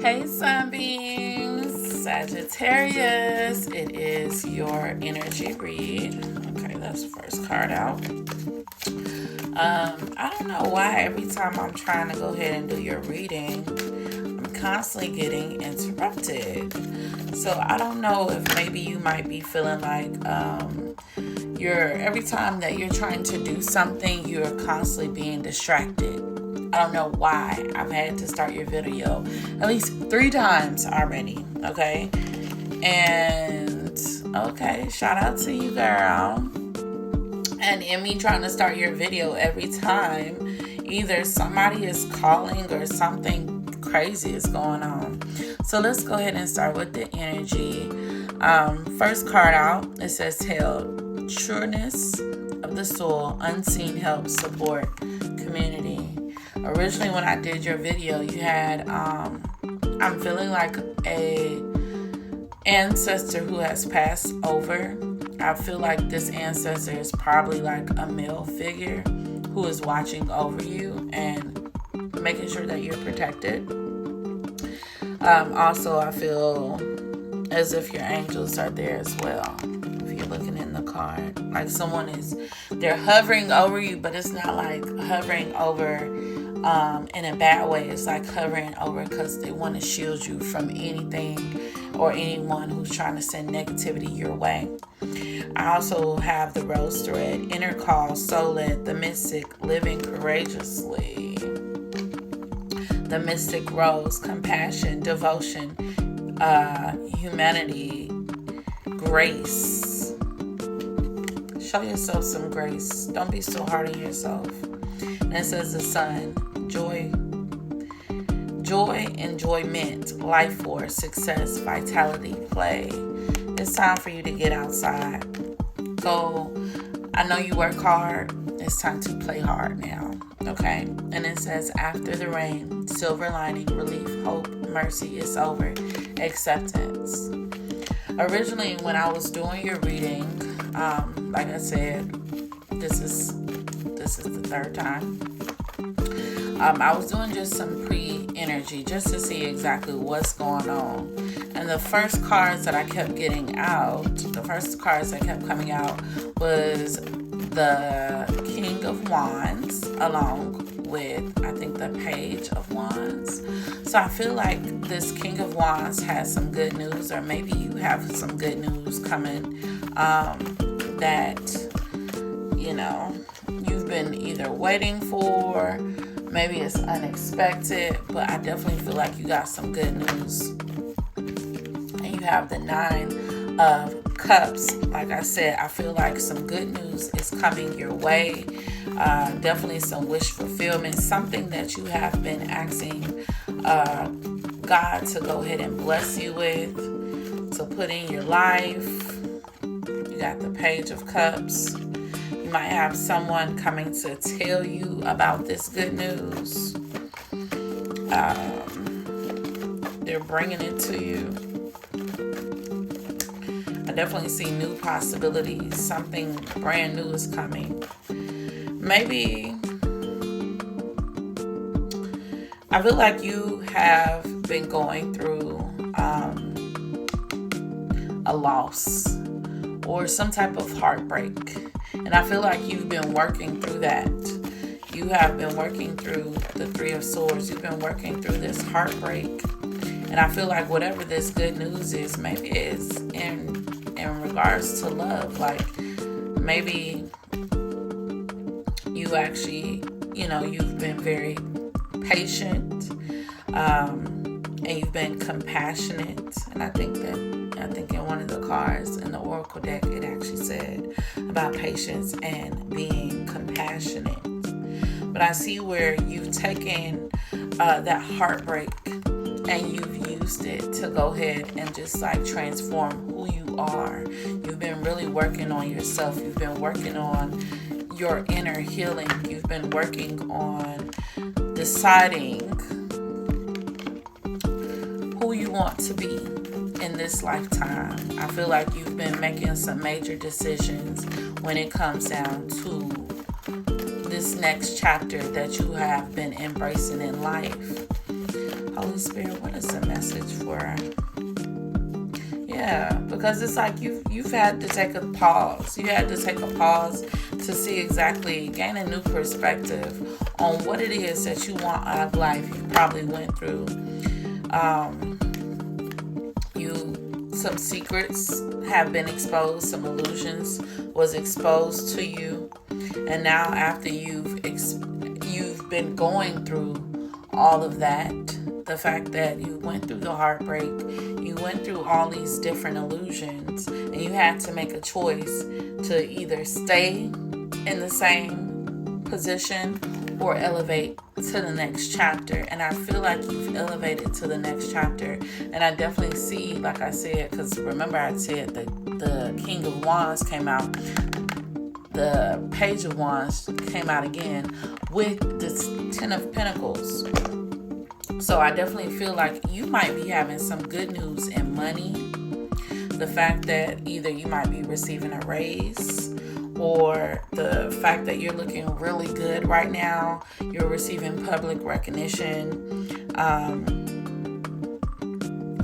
Hey Sunbeams, Sagittarius, it is your energy read. Okay, that's the first card out. I don't know why every time I'm trying to go ahead and do your reading, I'm constantly getting interrupted. So I don't know if maybe you might be feeling like every time that you're trying to do something, you're constantly being distracted. I don't know why I've had to start your video at least 3 times already, okay? And, okay, shout out to you, girl. And in me trying to start your video every time, either somebody is calling or something crazy is going on. So let's go ahead and start with the energy. First card out, it says held, sureness of the soul, unseen help, support, community. Originally when I did your video, you had I'm feeling like a ancestor who has passed over. I feel like this ancestor is probably like a male figure who is watching over you and making sure that you're protected. Also, I feel as if your angels are there as well. If you're looking in the card, like they're hovering over you, but it's not like hovering over in a bad way. It's like hovering over because they want to shield you from anything or anyone who's trying to send negativity your way. I also have the rose thread, inner call, soul-led, the mystic, living courageously, the mystic rose, compassion, devotion, humanity, grace. Show yourself some grace. Don't be so hard on yourself. And it says the sun, joy, enjoyment, life force, success, vitality, play. It's time for you to get outside. Go. I know you work hard. It's time to play hard now. Okay? And it says after the rain, silver lining, relief, hope, mercy, it's over, acceptance. Originally, when I was doing your reading, like I said, this is the 3rd time. I was doing just some pre-energy just to see exactly what's going on. And the first cards that I kept getting out, the first cards that kept coming out was the King of Wands along with, I think, the Page of Wands. So I feel like this King of Wands has some good news, or maybe you have some good news coming that, you know, you've been either waiting for. Maybe it's unexpected, but I definitely feel like you got some good news. And you have the 9 of Cups. Like I said, I feel like some good news is coming your way. Definitely some wish fulfillment, something that you have been asking God to go ahead and bless you with, to put in your life. You got the Page of Cups. You might have someone coming to tell you about this good news. They're bringing it to you. I definitely see new possibilities. Something brand new is coming. Maybe I feel like you have been going through a loss or some type of heartbreak. And I feel like you've been working through that. You have been working through the 3 of Swords. You've been working through this heartbreak. And I feel like whatever this good news is, maybe it's in regards to love. Like maybe you actually, you've been very patient. And you've been compassionate. And I think in one of the cards in the Oracle deck, it actually said about patience and being compassionate. But I see where you've taken that heartbreak and you've used it to go ahead and just like transform who you are. You've been really working on yourself. You've been working on your inner healing. You've been working on deciding who you want to be in this lifetime. I feel like you've been making some major decisions when it comes down to this next chapter that you have been embracing in life. Holy Spirit, what is the message for? Yeah, because it's like you've had to take a pause. You had to take a pause to see exactly, gain a new perspective on what it is that you want out of life. You probably went through some secrets have been exposed, some illusions was exposed to you, and now after you've been going through all of that, the fact that you went through the heartbreak, you went through all these different illusions, and you had to make a choice to either stay in the same position or elevate to the next chapter. And I feel like you've elevated to the next chapter. And I definitely see, like I said, because remember I said the King of Wands came out, the Page of Wands came out again with the Ten of Pentacles. So I definitely feel like you might be having some good news in money. The fact that either you might be receiving a raise, or the fact that you're looking really good right now, you're receiving public recognition.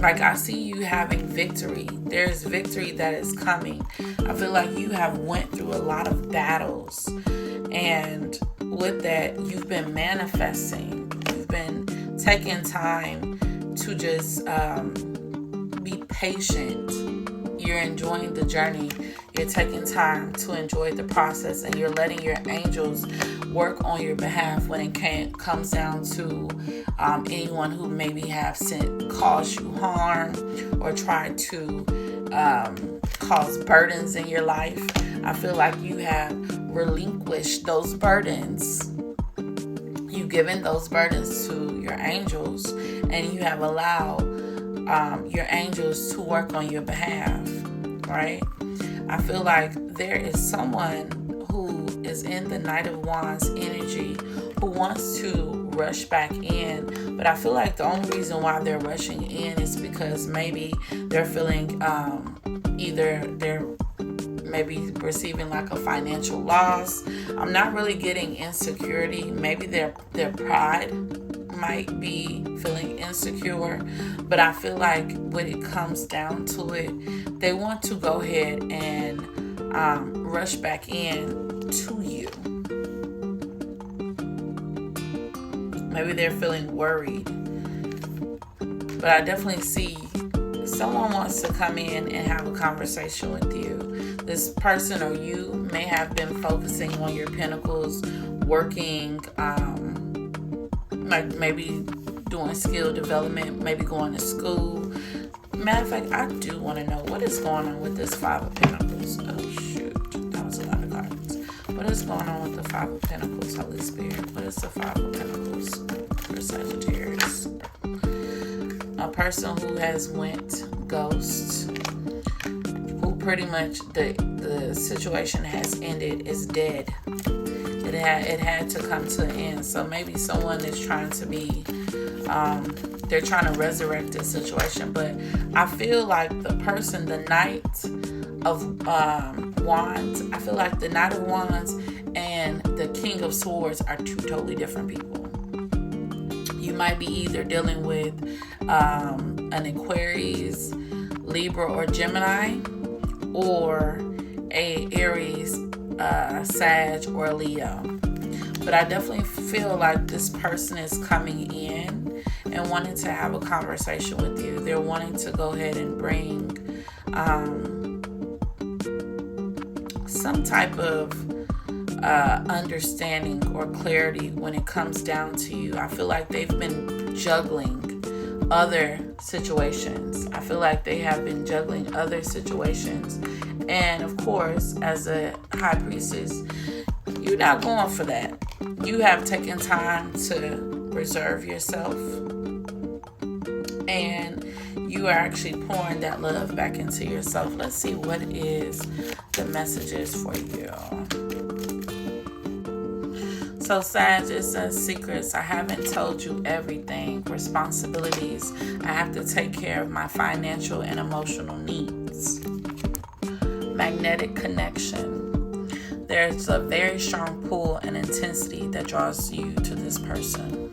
Like I see you having victory. There's victory that is coming. I feel like you have went through a lot of battles, and with that, you've been manifesting. You've been taking time to just be patient. You're enjoying the journey. You're taking time to enjoy the process, and you're letting your angels work on your behalf when it comes down to anyone who maybe have caused you harm or tried to cause burdens in your life. I feel like you have relinquished those burdens. You've given those burdens to your angels, and you have allowed your angels to work on your behalf, right? I feel like there is someone who is in the Knight of Wands energy who wants to rush back in, but I feel like the only reason why they're rushing in is because maybe they're feeling either they're maybe receiving like a financial loss. I'm not really getting insecurity. Maybe their pride might be feeling insecure, but I feel like when it comes down to it, they want to go ahead and rush back in to you. Maybe they're feeling worried, but I definitely see someone wants to come in and have a conversation with you. This person or you may have been focusing on your pentacles, working, like maybe doing skill development, maybe going to school. Matter of fact, I do want to know what is going on with this Five of Pentacles. Oh shoot, that was a lot of cards. What is going on with the Five of Pentacles, Holy Spirit? What is the Five of Pentacles for Sagittarius? A person who has went ghost, who pretty much the situation has ended, is dead. It had to come to an end. So maybe someone is trying to be, they're trying to resurrect this situation. But I feel like the person, the Knight of Wands, I feel like the Knight of Wands and the King of Swords are two totally different people. You might be either dealing with an Aquarius, Libra, or Gemini, or a Aries, Sag, or Leo. But I definitely feel like this person is coming in and wanting to have a conversation with you. They're wanting to go ahead and bring some type of understanding or clarity when it comes down to you. I feel like they've been juggling other situations. I feel like they have been juggling other situations. And of course, as a high priestess, you're not going for that. You have taken time to reserve yourself, and you are actually pouring that love back into yourself. Let's see what is the messages for you. So Sag, it says secrets. I haven't told you everything. Responsibilities. I have to take care of my financial and emotional needs. Magnetic connection. There's a very strong pull and intensity that draws you to this person.